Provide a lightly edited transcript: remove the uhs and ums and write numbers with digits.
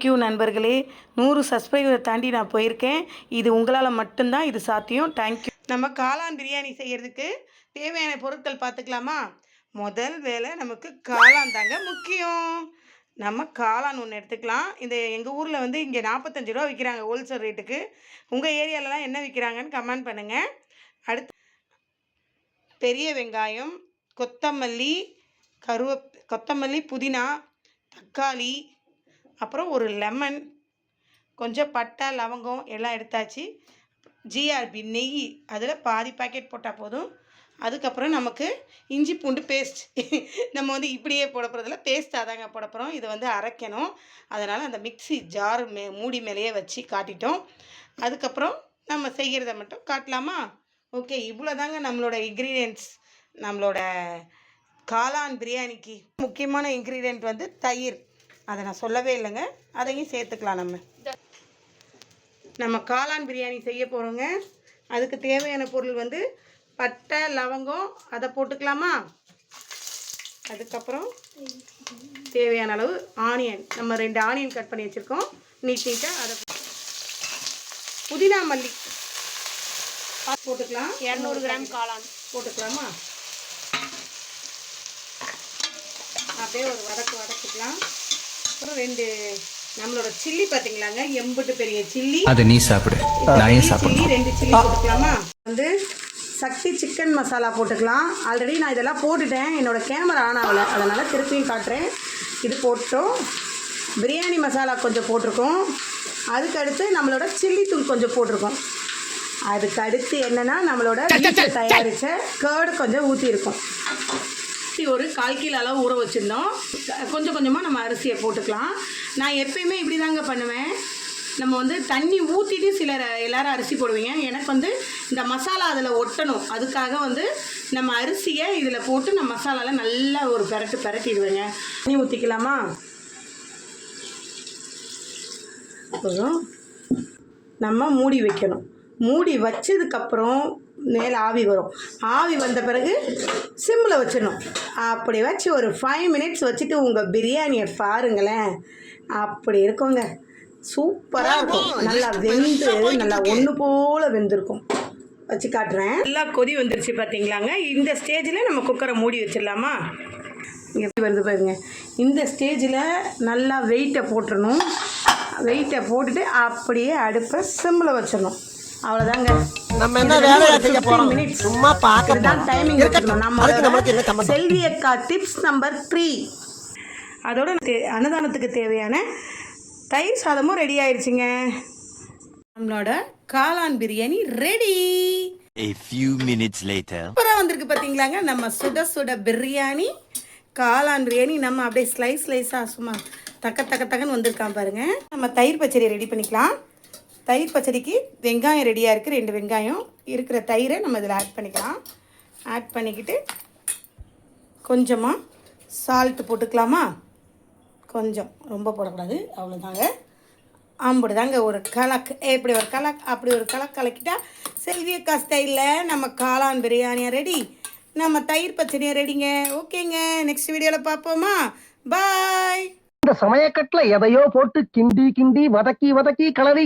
Thank you நண்பர்களே. 100 சப்ஸ்கிரைபரை தாண்டி நான் போயிருக்கேன். இது உங்களால் மட்டும்தான் இது சாத்தியம். தேங்க்யூ. நம்ம காளான் பிரியாணி செய்கிறதுக்கு தேவையான பொருட்கள் பார்த்துக்கலாமா? முதல் வேலை நமக்கு காளான் தாங்க முக்கியம். நம்ம காளான் ஒன்று எடுத்துக்கலாம். இந்த எங்கள் ஊரில் வந்து இங்கே 45 ரூபா விற்கிறாங்க ஹோல்சேல் ரேட்டுக்கு. உங்கள் ஏரியாலலாம் என்ன விற்கிறாங்கன்னு கமெண்ட் பண்ணுங்கள். அடுத்து பெரிய வெங்காயம், கொத்தமல்லி, கொத்தமல்லி, புதினா, தக்காளி, அப்புறம் ஒரு லெமன், கொஞ்சம் பட்டை, லவங்கம் எல்லாம் எடுத்தாச்சு. ஜிஆர்பி நெய் அதில் பாதி பாக்கெட் போட்டால் போதும். அதுக்கப்புறம் நமக்கு இஞ்சி பூண்டு பேஸ்ட் நம்ம வந்து இப்படியே போட போகிறதில்ல, பேஸ்ட்டாக தாங்க போட போகிறோம். இதை வந்து அரைக்கணும். அதனால் அந்த மிக்ஸி ஜார் மூடி மேலேயே வச்சு காட்டிட்டோம். அதுக்கப்புறம் நம்ம செய்கிறத மட்டும் காட்டலாமா? ஓகே, இவ்வளோ தாங்க நம்மளோட இன்க்ரீடியன்ட்ஸ். நம்மளோட காளான் பிரியாணிக்கு முக்கியமான இன்க்ரீடியண்ட் வந்து தயிர். அதை நான் சொல்லவே இல்லைங்க, அதையும் சேர்த்துக்கலாம். நம்ம காளான் பிரியாணி செய்ய போகிறோங்க. அதுக்கு தேவையான பொருள் வந்து பட்டை, லவங்கம், அதை போட்டுக்கலாமா? அதுக்கப்புறம் தேவையான அளவு ஆனியன், நம்ம 2 ஆனியன் கட் பண்ணி வச்சுருக்கோம் நீட்டாக. அதை புதினா மல்லி போட்டுக்கலாம். 200 கிராம் காளான் போட்டுக்கலாமா? அப்படியே ஒரு வதக்குக்கலாம். அப்புறம் 2 நம்மளோட சில்லி பார்த்தீங்களாங்க, எம்புட்டு பெரிய சில்லி. அதை நீ சாப்பிடு, நான் சாப்பிடுறேன். 2 சில்லி போட்டுக்கலாமா? வந்து சக்தி சிக்கன் மசாலா போட்டுக்கலாம். ஆல்ரெடி நான் இதெல்லாம் போட்டுட்டேன், என்னோடய கேமரா ஆன் ஆகலை, அதனால் திருப்பியும் காட்டுறேன். இது போட்டோம். பிரியாணி மசாலா கொஞ்சம் போட்டிருக்கோம். அதுக்கு அடுத்து நம்மளோட சில்லி தூள் கொஞ்சம் போட்டிருக்கோம். அதுக்கு அடுத்து என்னென்னா நம்மளோட வீட்டில் தயாரித்த கேர்டு கொஞ்சம் ஊற்றிருக்கோம். ஒரு 1/4 கிலோ அளவு ஊற வச்சுருந்தோம். கொஞ்சம் கொஞ்சமாக நம்ம அரிசியை போட்டுக்கலாம். நான் எப்பயுமே இப்படி தாங்க பண்ணுவேன். நம்ம வந்து தண்ணி ஊற்றிட்டு எல்லோரும் அரிசி போடுவீங்க. எனக்கு வந்து இந்த மசாலா அதில் ஒட்டணும், அதுக்காக வந்து நம்ம அரிசியை இதில் போட்டு நம்ம மசாலாவில் நல்லா ஒரு பெரட்டிடுவேங்க. தண்ணி ஊற்றிக்கலாமா? போதும். நம்ம மூடி வைக்கணும். மூடி வச்சதுக்கப்புறம் மேலே ஆவி வரும். ஆவி வந்த பிறகு சிம்மில் வச்சிடணும். அப்படி வச்சு ஒரு 5 மினிட்ஸ் வச்சுட்டு உங்கள் பிரியாணியை பாருங்களேன். அப்படி இருக்குங்க, சூப்பராக இருக்கும். நல்லா வெந்து நல்லா ஒன்று போல் வெந்திருக்கும். வச்சு காட்டுறேன். நல்லா கொதி வந்துருச்சு பார்த்தீங்களாங்க. இந்த ஸ்டேஜில் நம்ம குக்கரை மூடி வச்சிடலாமா? எப்படி வருது பாருங்க. இந்த ஸ்டேஜில் நல்லா வெயிட்டை போட்டுடணும். வெயிட்டை போட்டுட்டு அப்படியே அடுப்பை சிம்மில் வச்சிடணும். அவ்வளோதாங்க. நம்ம என்ன வேலையை செய்ய போறோம்? சும்மா பார்க்கறது தான் டைமிங் வச்சுக்கணும். நம்ம செல்வி அக்கா டிப்ஸ் நம்பர் 3. அதோட அன்னதானத்துக்கு தேவையான தயிர் சாதமும் ரெடி ஆயிடுச்சுங்க. நம்மளோட காளான் biryani ready. A few minutes later. சூப்பராக வந்திருக்கு பார்த்தீங்களாங்க. நம்ம சுட சுட பிரியாணி, காளான் பிரியாணி. நம்ம அப்படியே ஸ்லைஸாக சும்மா தக்கன்னு வந்திருக்கான் பாருங்கள். நம்ம தயிர் பச்சடி ரெடி பண்ணிக்கலாம். தயிர் பச்சடிக்கு வெங்காயம் ரெடியாக இருக்குது. 2 வெங்காயம் இருக்கிற தயிரை நம்ம இதில் ஆட் பண்ணிக்கலாம். ஆட் பண்ணிக்கிட்டு கொஞ்சமாக சால்ட்டு போட்டுக்கலாமா? கொஞ்சம், ரொம்ப போடக்கூடாது, அவ்வளோதாங்க. ஆம்புடு தாங்க ஒரு கலக். எப்படி ஒரு கலக், அப்படி ஒரு கலக் கலக்கிட்டா செல்வி அக்கா ஸ்டைலில் நம்ம காளான் பிரியாணியாக ரெடி, நம்ம தயிர் பச்சடியாக ரெடிங்க. ஓகேங்க, நெக்ஸ்ட் வீடியோவில் பார்ப்போமா? பாய். இந்த சமயக்கட்டில் எதையோ போட்டு கிண்டி வதக்கி கலரி